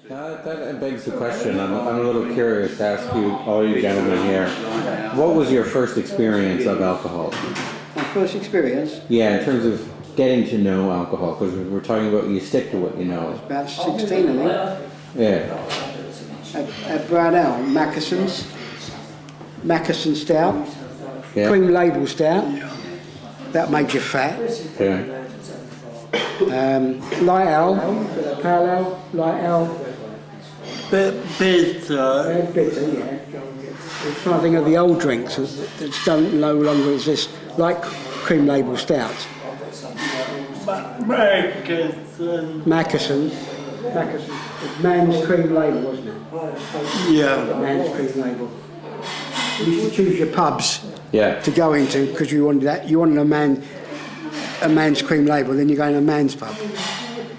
That begs the question. I'm a little curious to ask you, all you gentlemen here, what was your first experience of alcohol? My first experience? Yeah, in terms of getting to know alcohol, because we're talking about you stick to what you know. About 16, I think. Yeah. At Brownell, Mackerson Stout, Yeah. Cream Label Stout. That made you fat. Yeah. Light Ale, Pale Ale, Light Ale. Bit bitter. Bitter, yeah. I'm trying to think of the old drinks that don't no longer exist, like Cream Label Stouts. Mackerson. Man's Cream Label, wasn't it? Yeah. Man's Cream Label. You used to choose your pubs Yeah. to go into because you wanted that. You wanted a man's cream label, then you go in a man's pub.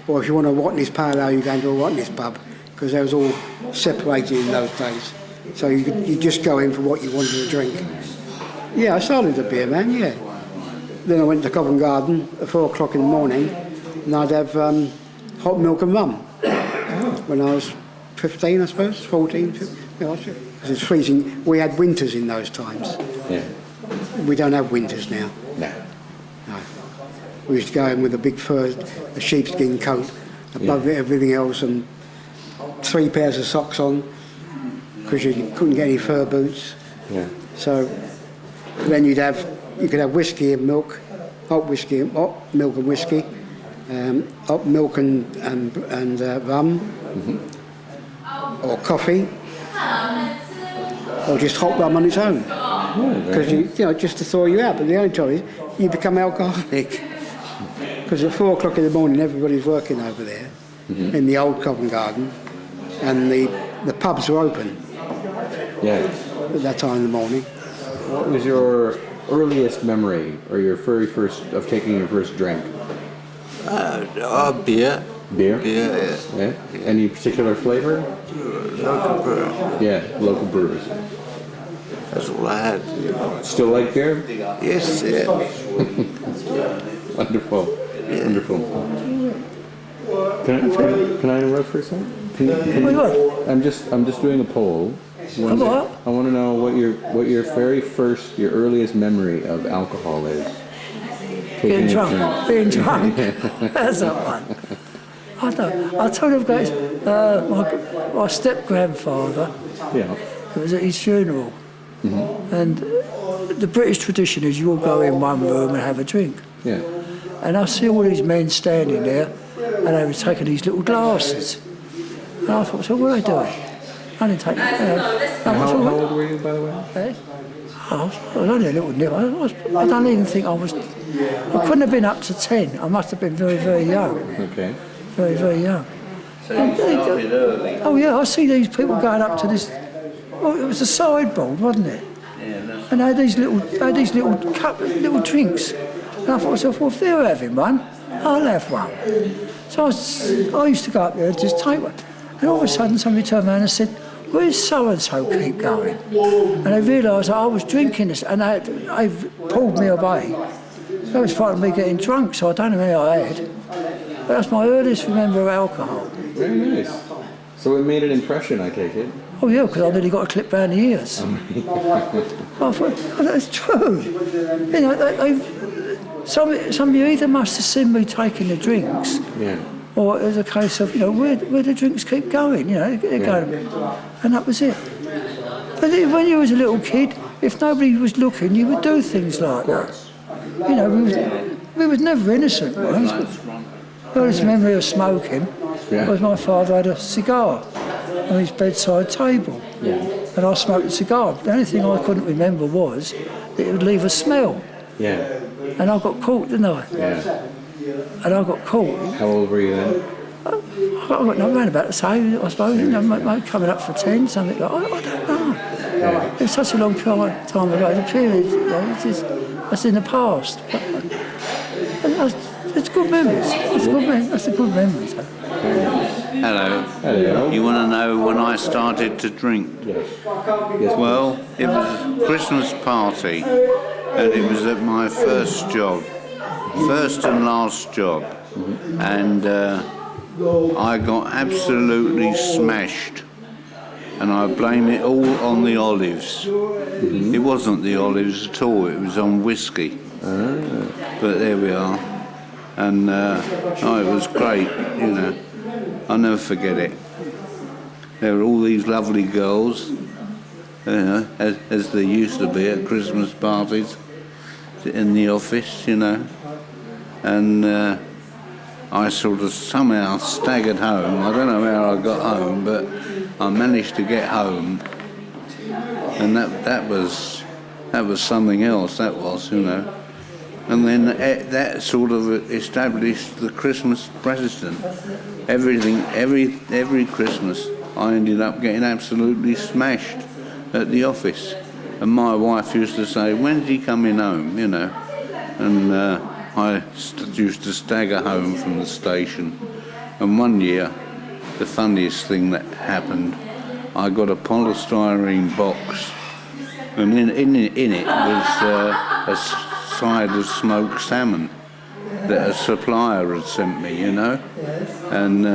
Or if you want a Watney's Pale Ale, you go into a Watney's pub because they was all separated in those days. So you just go in for what you wanted to drink. Yeah, I started a beer man, yeah. Then I went to Covent Garden at 4 o'clock in the morning and I'd have hot milk and rum when I was 15, I suppose, 14. 15. Yeah, because it's freezing. We had winters in those times. Yeah. We don't have winters now. No. No. We used to go in with a big fur, a sheepskin coat above everything else and 3 pairs of socks on because you couldn't get any fur boots. Yeah. So then you could have whiskey and milk, hot milk and whiskey, hot milk and rum, or coffee, or just hot rum on its own. Because just to thaw you out. But the only time is you become alcoholic. Because at 4 o'clock in the morning, everybody's working over there in the old Covent Garden, and the pubs were open. Yeah. At that time in the morning. What was your earliest memory, or your very first of taking your first drink? Beer. Beer. Beer, Yeah. Any particular flavor? Local brewer. Yeah, local brewers. That's all I had. Still like beer? Yes, yeah. Wonderful. Yeah. Wonderful. Can I interrupt for a second? I'm just doing a poll. I want to know what your very first, your earliest memory of alcohol is. Being drunk. That's that one. I told him guys, my step-grandfather, it was at his funeral. And the British tradition is you all go in one room and have a drink. Yeah. And I see all these men standing there and they were taking these little glasses. And I thought, so what are they doing? I didn't take How old were you, by the way? Eh? I was only a little nip. I don't even think I couldn't have been up to 10. I must have been very, very young. Okay. Very, very young. So you started early. Oh yeah, I see these people going up to this. Well, it was a sideboard, wasn't it? Yeah, And they had these little drinks. And I thought to myself, well, if they're having one, I'll have one. So I used to go up there and just take one. And all of a sudden, somebody turned around and said, "Where's so and so keep going?" And they realised I was drinking this, and they pulled me away. That was frightened of me getting drunk, so I don't know how I had. But that's my earliest memory of alcohol. Very nice. So it made an impression, I take it. Oh yeah, because I nearly got a clip round the ears. I thought, oh, that's true. You know, some of you either must have seen me taking the drinks, or it was a case of, where the drinks keep going, they're going, and that was it. But when you was a little kid, if nobody was looking, you would do things like that. We was never innocent ones. The earliest memory of smoking was my father had a cigar on his bedside table, and I smoked a cigar. The only thing I couldn't remember was that it would leave a smell. Yeah. And I got caught, didn't I? Yeah. And I got caught. How old were you then? I got around about the same, I suppose. Coming up for 10, something like. I don't know. Yeah. It was such a long time ago. The period, that's in the past. It's good memories. That's a good memory. Hello. Hello. You want to know when I started to drink? Yes. Well, it was a Christmas party, and it was at my first job, first and last job, and I got absolutely smashed. And I blame it all on the olives. It wasn't the olives at all, it was on whiskey. But there we are. And it was great, you know. I'll never forget it. There were all these lovely girls, you know, as there used to be at Christmas parties in the office, you know. And I sort of somehow staggered home. I don't know how I got home, but I managed to get home, and that was something else. That was, you know, and then that sort of established the Christmas precedent. Every Christmas, I ended up getting absolutely smashed at the office, and my wife used to say, "When's he coming home?" You know, and I used to stagger home from the station, and one year, the funniest thing that happened, I got a polystyrene box, and in it was a side of smoked salmon that a supplier had sent me, you know. And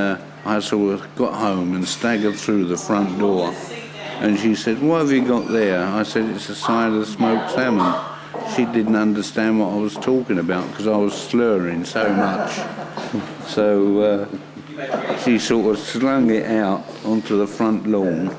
I sort of got home and staggered through the front door, and she said, "What have you got there?" I said, "It's a side of smoked salmon." She didn't understand what I was talking about because I was slurring so much. So she sort of slung it out onto the front lawn,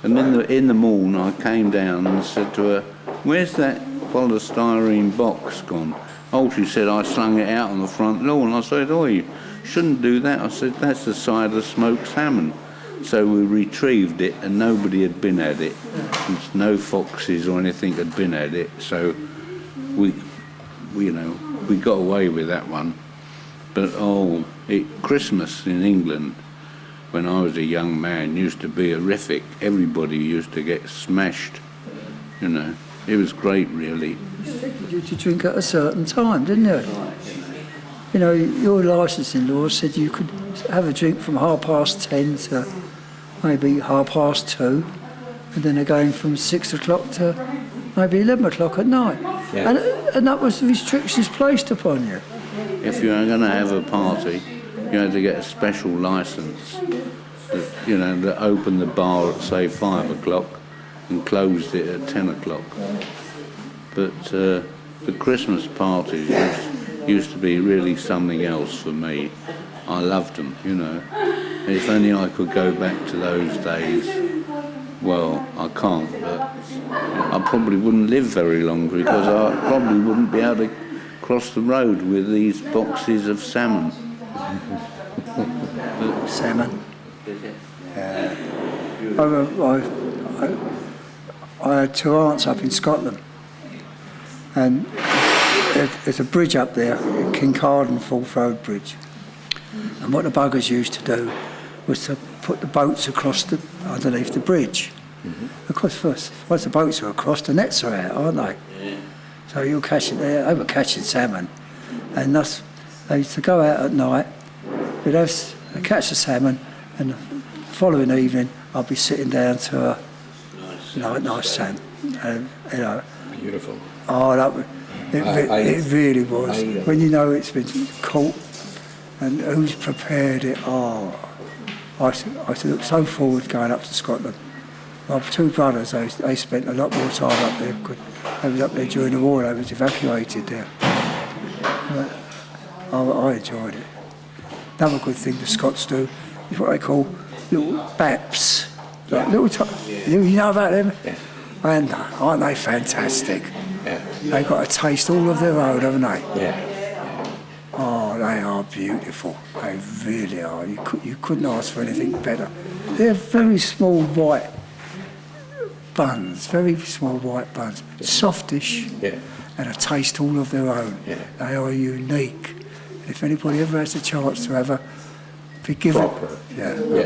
and in the morning I came down and said to her, "Where's that polystyrene box gone?" "Oh," she said, "I slung it out on the front lawn." I said, "Oh, you shouldn't do that." I said, "That's the side of smoked salmon." So we retrieved it, and nobody had been at it. No foxes or anything had been at it. So we got away with that one. But Christmas in England, when I was a young man, used to be horrific. Everybody used to get smashed. You know, it was great, really. You had to drink at a certain time, didn't you? You know, your licensing law said you could have a drink from 10:30 to maybe 2:30, and then again from 6 o'clock to maybe 11 o'clock at night. Yeah. And that was the restrictions placed upon you. If you were going to have a party, you had to get a special licence, that opened the bar at, say, 5 o'clock and closed it at 10 o'clock. But the Christmas parties used to be really something else for me. I loved them, you know. If only I could go back to those days. Well, I can't, but I probably wouldn't live very long because I probably wouldn't be able to cross the road with these boxes of salmon. Salmon. I had two aunts up in Scotland, and there's a bridge up there, Kincardine Forth Road Bridge. And what the buggers used to do was to put the boats across underneath the bridge. Of course, once the boats are across, the nets are out, aren't they? Yeah. So you'll catch it there. They were catching salmon, and they used to go out at night. They'd catch the salmon, and the following evening I'd be sitting down to a nice salmon. You know. Beautiful. Oh, it really was. When you know it's been caught and who's prepared it. Oh, I used to look so forward to going up to Scotland. My two brothers, they spent a lot more time up there because they was up there during the war. They was evacuated there. I enjoyed it. Another good thing the Scots do is what they call little baps. Like you know about them? Yeah. And aren't they fantastic? Yeah. They've got a taste all of their own, haven't they? Yeah. Oh, they are beautiful. They really are. You couldn't ask for anything better. They're very small white buns, very small white buns, softish, and a taste all of their own. Yeah. They are unique. And if anybody ever has a chance to have a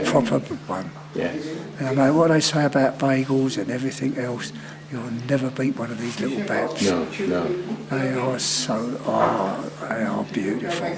proper one. Yeah. And I know what they say about bagels and everything else, you'll never beat one of these little baps. No. They are beautiful.